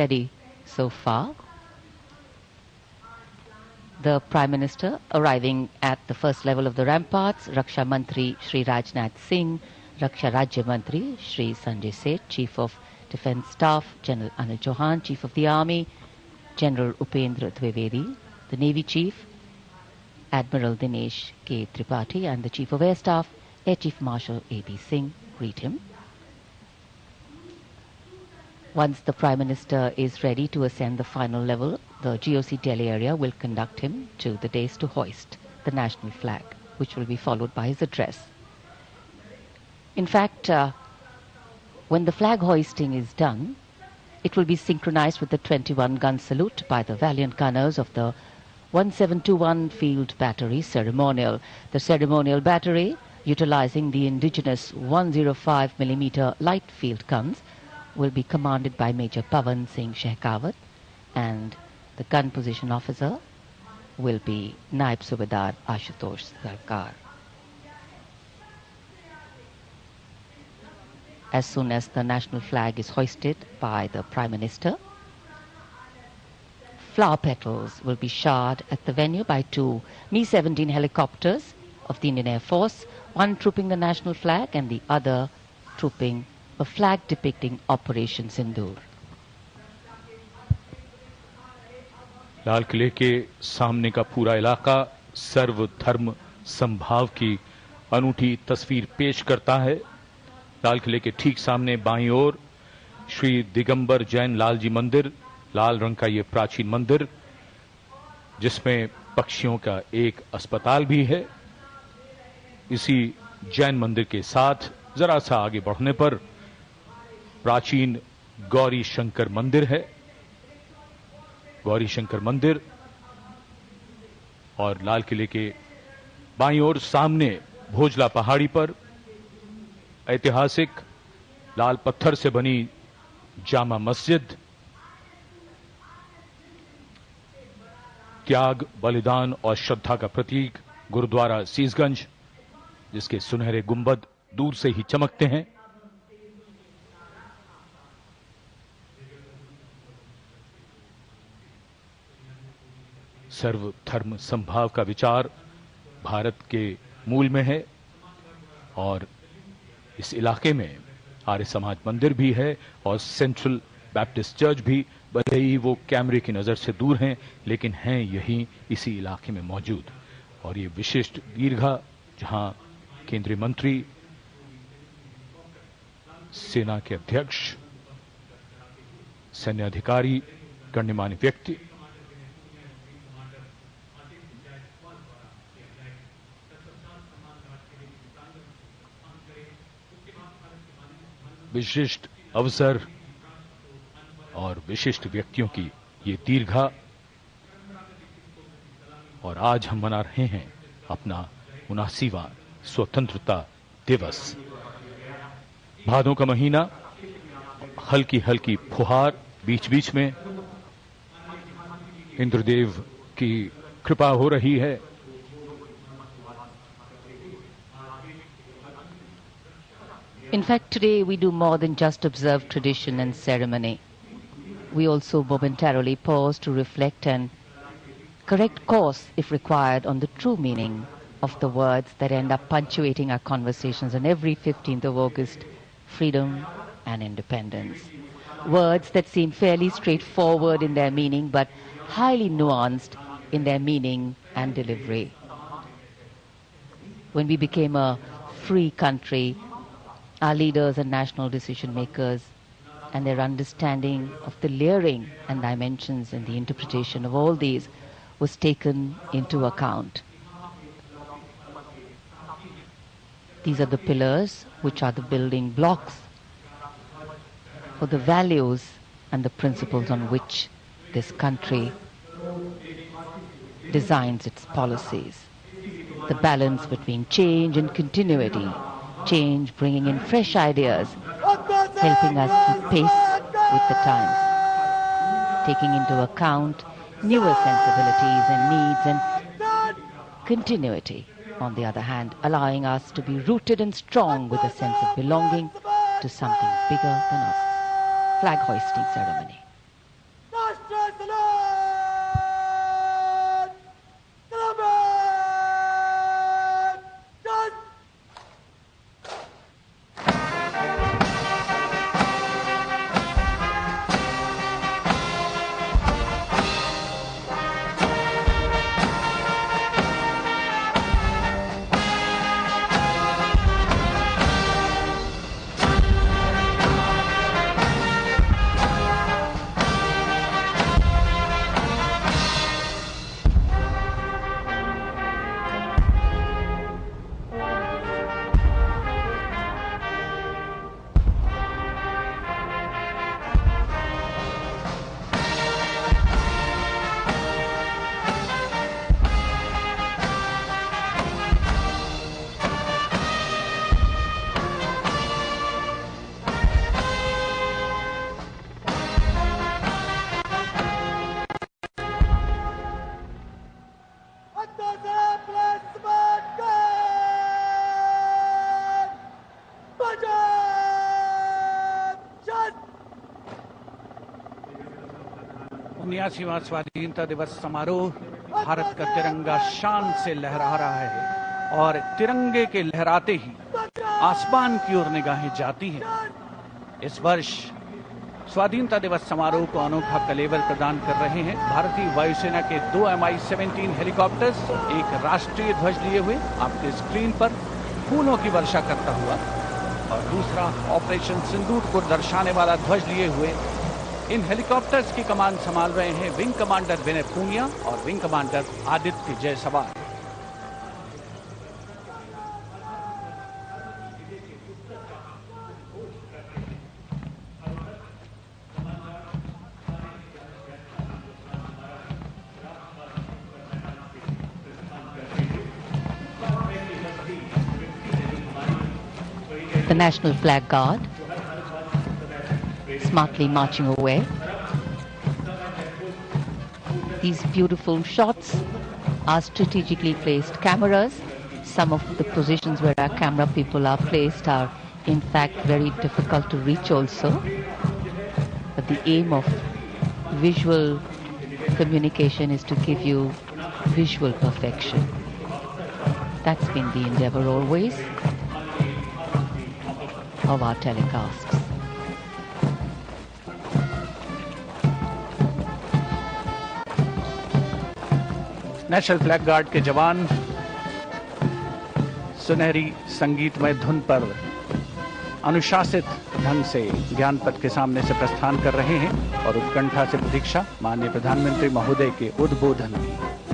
Ready so far. The Prime Minister arriving at the first level of the ramparts, Raksha Mantri Shri Rajnath Singh, Raksha Rajya Mantri Shri Sanjay Seth, Chief of Defence Staff General Anil Chauhan, Chief of the Army General Upendra Dwivedi, the Navy Chief Admiral Dinesh K. Tripathi, and the Chief of Air Staff Air Chief Marshal A.B. Singh greet him. Once the Prime Minister is ready to ascend the final level, the GOC Delhi area will conduct him to the dais to hoist the national flag, which will be followed by his address. In fact, when the flag hoisting is done, it will be synchronized with the 21-gun salute by the valiant gunners of the 1721 Field Battery Ceremonial. The ceremonial battery, utilizing the indigenous 105mm light field guns, will be commanded by Major Pavan Singh Shehkawat, and the gun position officer will be Naib Subedar Ashutosh Sarkar. As soon as the national flag is hoisted by the Prime Minister, flower petals will be showered at the venue by two Mi-17 helicopters of the Indian Air Force, one trooping the national flag and the other trooping a flag depicting Operation Sindoor. लाल किले के सामने का पूरा इलाका सर्व धर्म संभाव की अनूठी तस्वीर पेश करता है। लाल किले के ठीक सामने बाईं ओर श्री दिगंबर जैन लाल जी मंदिर, लाल रंग का ये प्राचीन मंदिर, जिसमें पक्षियों का एक अस्पताल भी है। इसी जैन मंदिर के साथ जरा सा आगे बढ़ने पर प्राचीन गौरी शंकर मंदिर है। गौरी शंकर मंदिर और लाल किले के बाईं ओर सामने भोजला पहाड़ी पर ऐतिहासिक लाल पत्थर से बनी जामा मस्जिद, त्याग, बलिदान और श्रद्धा का प्रतीक गुरुद्वारा सीसगंज, जिसके सुनहरे गुंबद दूर से ही चमकते हैं। सर्व धर्म संभाव का विचार भारत के मूल में है और इस इलाके में आर्य समाज मंदिर भी है और सेंट्रल बैप्टिस्ट चर्च भी, भले ही वो कैमरे की नजर से दूर हैं, लेकिन हैं यही इसी इलाके में मौजूद। और ये विशिष्ट दीर्घा, जहां केंद्रीय मंत्री, सेना के अध्यक्ष, सैन्य अधिकारी, गण्यमान्य व्यक्ति विशिष्ट अवसर और विशिष्ट व्यक्तियों की ये दीर्घा। और आज हम मना रहे हैं अपना 79वां स्वतंत्रता दिवस। भादों का महीना, हल्की हल्की फुहार, बीच बीच में इंद्रदेव की कृपा हो रही है। In fact, today we do more than just observe tradition and ceremony. We also momentarily pause to reflect and correct course, if required, on the true meaning of the words that end up punctuating our conversations on every 15th of August, freedom and independence. Words that seem fairly straightforward in their meaning, but highly nuanced in their meaning and delivery. When we became a free country, our leaders and national decision makers and their understanding of the layering and dimensions and the interpretation of all these was taken into account. These are the pillars which are the building blocks for the values and the principles on which this country designs its policies. The balance between change and continuity. Change bringing in fresh ideas, helping us keep pace with the times, taking into account newer sensibilities and needs, and continuity, on the other hand, allowing us to be rooted and strong with a sense of belonging to something bigger than us. Flag hoisting ceremony. 79वां स्वाधीनता दिवस समारोह, भारत का तिरंगा शान से लहरा रहा है और तिरंगे के लहराते ही आसमान की ओर निगाहें जाती हैं। इस वर्ष स्वाधीनता दिवस समारोह को अनोखा कलेवर प्रदान कर रहे हैं भारतीय वायुसेना के 2 Mi-17 हेलीकॉप्टर्स, एक राष्ट्रीय ध्वज लिए हुए आपके स्क्रीन पर फूलों की वर्षा करता हुआ, और दूसरा ऑपरेशन सिंदूर को दर्शाने वाला ध्वज लिए हुए। इन हेलीकॉप्टर्स की कमान संभाल रहे हैं विंग कमांडर विनय पूनिया और wing commander Aditya Jaiswal. The National Flag Guard smartly marching away. These beautiful shots are strategically placed cameras. Some of the positions where our camera people are placed are in fact very difficult to reach also. But the aim of visual communication is to give you visual perfection. That's been the endeavor always of our telecasts. National flag guard के जवान सुनहरी संगीतमय धुन पर अनुशासित ढंग से ज्ञानपथ के सामने से प्रस्थान कर रहे हैं और उत्कंठा से प्रतीक्षा माननीय प्रधानमंत्री महोदय के उद्बोधन की।